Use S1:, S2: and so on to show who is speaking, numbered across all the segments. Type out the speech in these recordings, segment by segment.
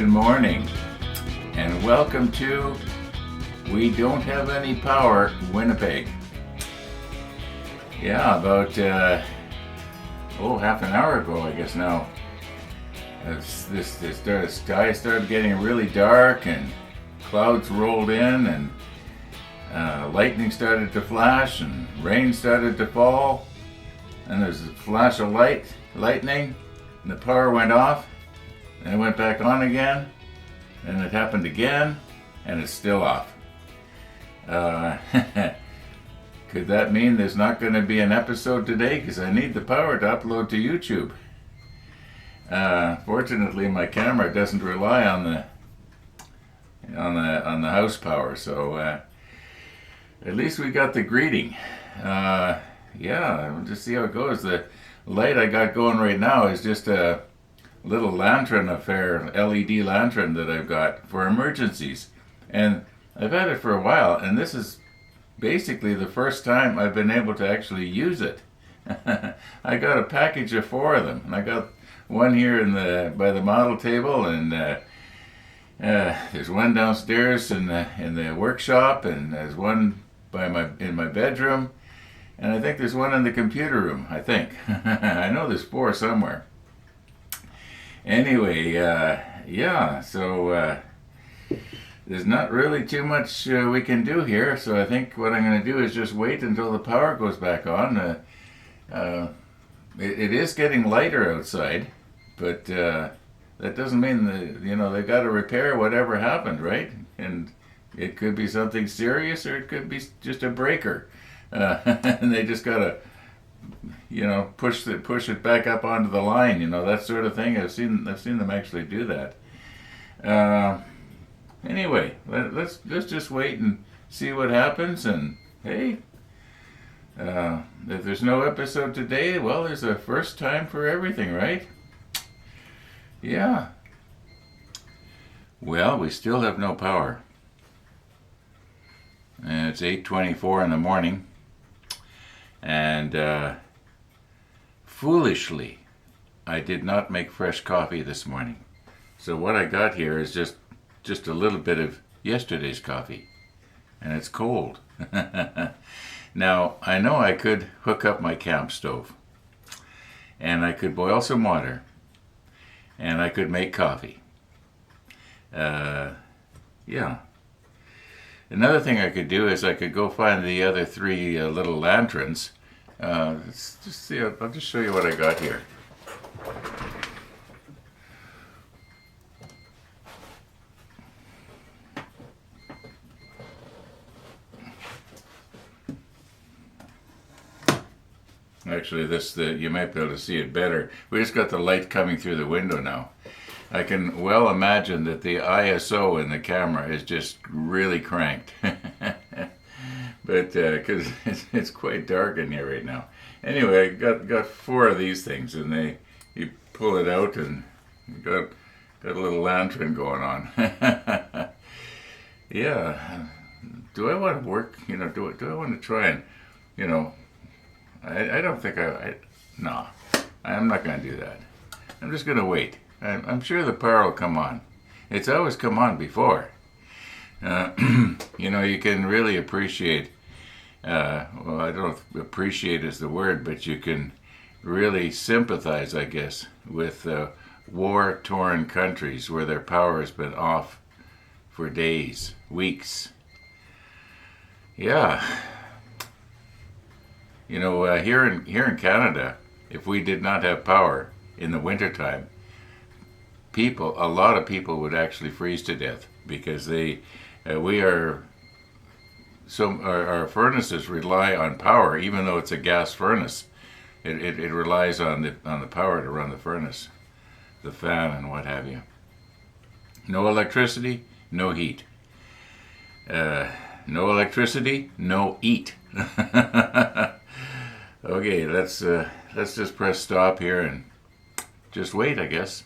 S1: Good morning, and welcome to We Don't Have Any Power, Winnipeg. Yeah, about half an hour ago, I guess now. The sky started getting really dark, and clouds rolled in, and lightning started to flash, and rain started to fall, and there's a flash of lightning, and the power went off, and it went back on again, and it happened again, and it's still off. Could that mean there's not going to be an episode today? Because I need the power to upload to YouTube. Fortunately, my camera doesn't rely on the house power, so at least we got the greeting. Yeah, we'll just see how it goes. The light I got going right now is just a little lantern affair, LED lantern that I've got for emergencies, and I've had it for a while, and this is basically the first time I've been able to actually use it. I got a package of 4 of them, and I got one here by the model table, and there's one downstairs in the workshop, and there's one in my bedroom, and I think there's one in the computer room. I think I know there's 4 somewhere. Anyway, yeah, so there's not really too much we can do here, so I think what I'm going to do is just wait until the power goes back on. It is getting lighter outside, but that doesn't mean they've got to repair whatever happened, right? And it could be something serious, or it could be just a breaker, and they just got to push it back up onto the line, that sort of thing. I've seen them actually do that. Anyway, let's just wait and see what happens. And hey, if there's no episode today, well, there's a first time for everything, right? Yeah. Well, we still have no power, and it's 8:24 in the morning, and foolishly, I did not make fresh coffee this morning. So what I got here is just a little bit of yesterday's coffee, and it's cold. Now, I know I could hook up my camp stove, and I could boil some water, and I could make coffee. Yeah. Another thing I could do is I could go find the other 3 little lanterns. Let's just see. I'll just show you what I got here. Actually, you might be able to see it better. We just got the light coming through the window now. I can well imagine that the ISO in the camera is just really cranked. But because it's quite dark in here right now. Anyway, I got 4 of these things, and you pull it out, and you got a little lantern going on. Yeah. Do I want to work? Do I want to try and, I don't think no, I'm not going to do that. I'm just going to wait. I'm sure the power will come on. It's always come on before. You can really appreciate, well, I don't know if appreciate is the word, but you can really sympathize, I guess, with war-torn countries where their power has been off for days, weeks. Yeah. Here in Canada, if we did not have power in the wintertime, a lot of people would actually freeze to death, because our furnaces rely on power, even though it's a gas furnace. It relies on the power to run the furnace, the fan, and what have you. No electricity, no heat. No electricity, no eat. Okay, let's just press stop here and just wait, I guess.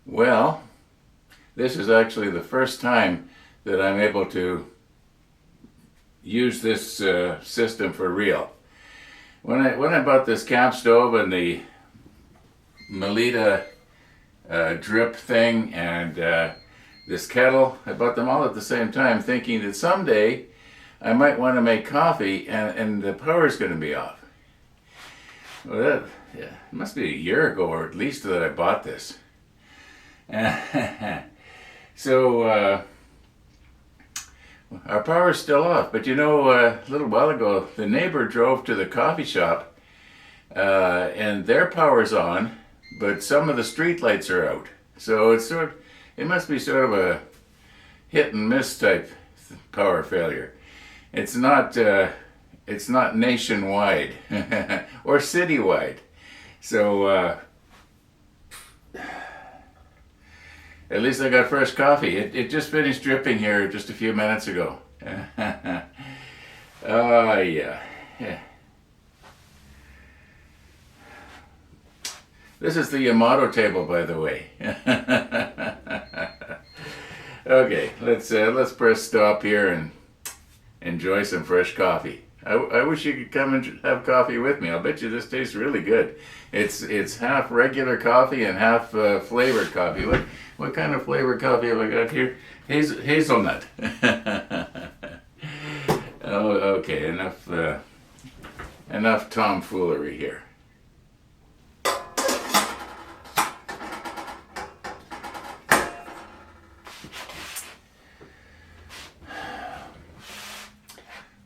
S1: Well, this is actually the first time that I'm able to use this system for real. when I bought this camp stove and the Melita drip thing and this kettle, I bought them all at the same time, thinking that someday I might want to make coffee and the power's going to be off. Well, it must be a year ago or at least that I bought this. So our power's still off, but you know, a little while ago, the neighbor drove to the coffee shop and their power's on, but some of the street lights are out. So it must be sort of a hit and miss type power failure. It's not nationwide or citywide. So at least I got fresh coffee. It just finished dripping here just a few minutes ago. Oh, yeah. This is the Yamato table, by the way. Okay, let's press stop here and enjoy some fresh coffee. I wish you could come and have coffee with me. I'll bet you this tastes really good. It's half regular coffee and half flavored coffee. What kind of flavored coffee have I got here? Hazelnut. Oh, okay. Enough tomfoolery here.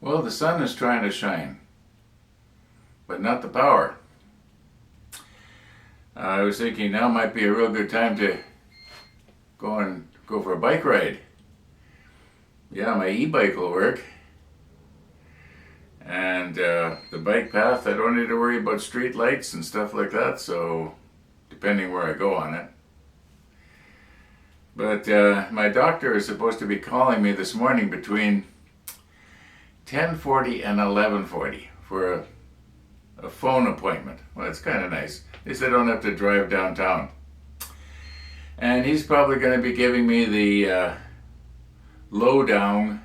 S1: Well, the sun is trying to shine, but not the power. I was thinking now might be a real good time to go for a bike ride. Yeah, my e-bike will work. And the bike path, I don't need to worry about street lights and stuff like that, so depending where I go on it. But my doctor is supposed to be calling me this morning between 10:40 and 11:40 for a phone appointment. Well, it's kind of nice. At least I don't have to drive downtown. And he's probably going to be giving me the lowdown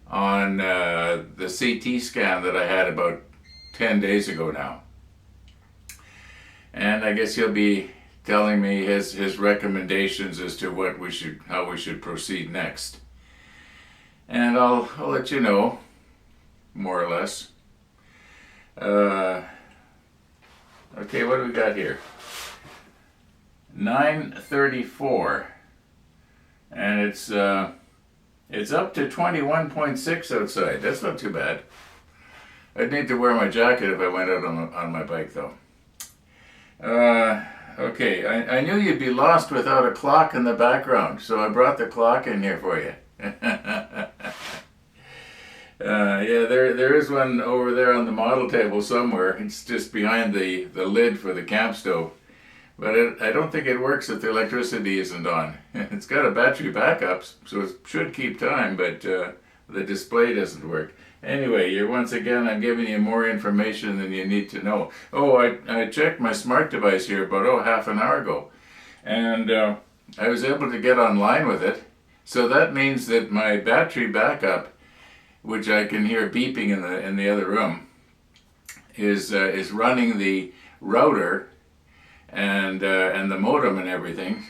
S1: on the CT scan that I had about 10 days ago now. And I guess he'll be telling me his recommendations as to how we should proceed next. And I'll let you know, more or less. Okay, what do we got here? 9:34, and it's up to 21.6 outside. That's not too bad. I'd need to wear my jacket if I went out on my bike, though. Okay, I knew you'd be lost without a clock in the background, so I brought the clock in here for you. Yeah, there is one over there on the model table somewhere. It's just behind the lid for the camp stove. But I don't think it works if the electricity isn't on. It's got a battery backup, so it should keep time, but the display doesn't work. Anyway, once again, I'm giving you more information than you need to know. Oh, I checked my smart device here about half an hour ago, and I was able to get online with it. So that means that my battery backup, which I can hear beeping in the other room, is running the router and the modem and everything,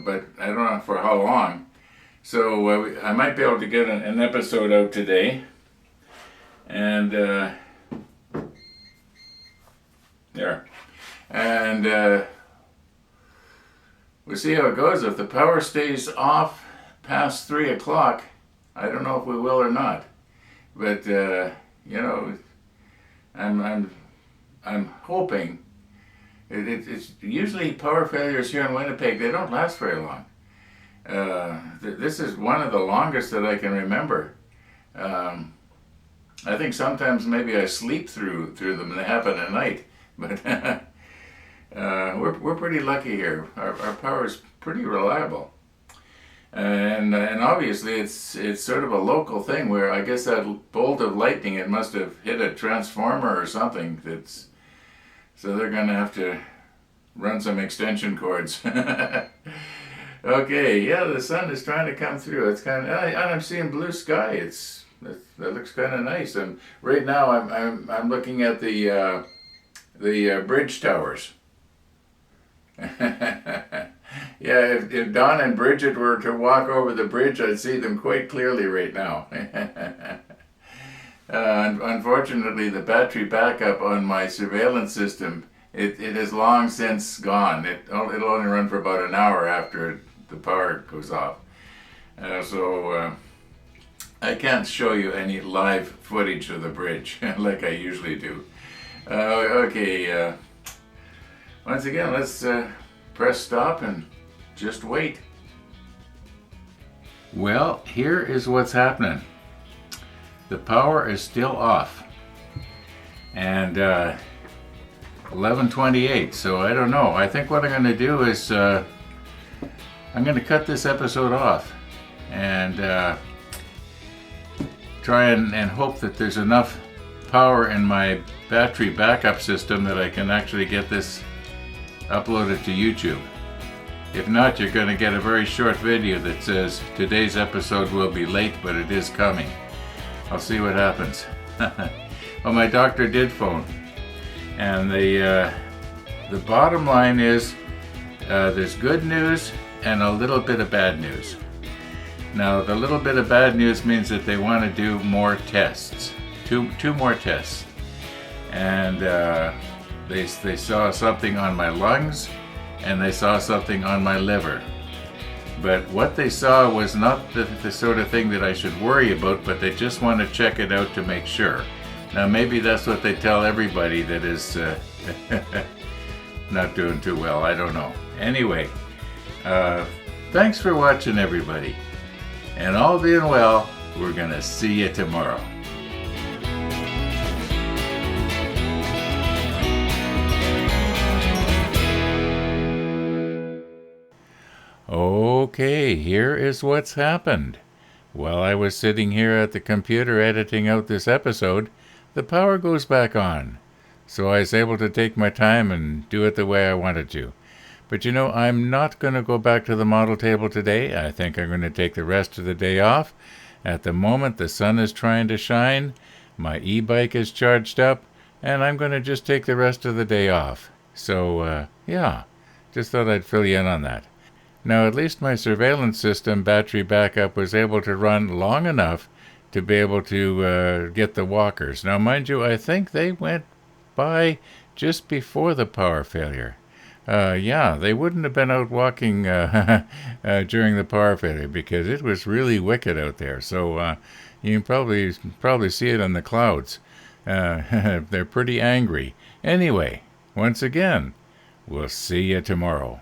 S1: but I don't know for how long. So I might be able to get an episode out today, and there, and we'll see how it goes. If the power stays off past 3 o'clock, I don't know if we will or not. But you know, I'm hoping. It's usually power failures here in Winnipeg. They don't last very long. This is one of the longest that I can remember. I think sometimes maybe I sleep through them and they happen at night. But we're pretty lucky here. Our power is pretty reliable. And obviously it's sort of a local thing where I guess that bolt of lightning, it must have hit a transformer or something. So they're going to have to run some extension cords. Okay, yeah, the sun is trying to come through. It's kind of, and I'm seeing blue sky. That looks kind of nice. And right now I'm looking at the the bridge towers. Yeah, if Don and Bridget were to walk over the bridge, I'd see them quite clearly right now. Unfortunately, the battery backup on my surveillance system, it has long since gone. It'll only run for about an hour after the power goes off. So I can't show you any live footage of the bridge like I usually do. Okay, once again, let's press stop and just wait. Well, here is what's happening. The power is still off, and 11:28. So I don't know. I think what I'm going to do is I'm going to cut this episode off and try and hope that there's enough power in my battery backup system that I can actually get this uploaded to YouTube. If not, you're going to get a very short video that says today's episode will be late, but it is coming. I'll see what happens. Well, my doctor did phone, and the bottom line is there's good news and a little bit of bad news. Now, the little bit of bad news means that they want to do more tests, two more tests, and they saw something on my lungs and they saw something on my liver. But what they saw was not the sort of thing that I should worry about, but they just want to check it out to make sure. Now, maybe that's what they tell everybody that is not doing too well. I don't know. Anyway, thanks for watching, everybody. And all being well, we're going to see you tomorrow. Okay, here is what's happened. While I was sitting here at the computer editing out this episode, the power goes back on. So I was able to take my time and do it the way I wanted to. But you know, I'm not going to go back to the model table today. I think I'm going to take the rest of the day off. At the moment, the sun is trying to shine, my e-bike is charged up, and I'm going to just take the rest of the day off. So, yeah, just thought I'd fill you in on that. Now, at least my surveillance system battery backup was able to run long enough to be able to get the walkers. Now, mind you, I think they went by just before the power failure. Yeah, they wouldn't have been out walking during the power failure because it was really wicked out there. So you can probably see it in the clouds. They're pretty angry. Anyway, once again, we'll see you tomorrow.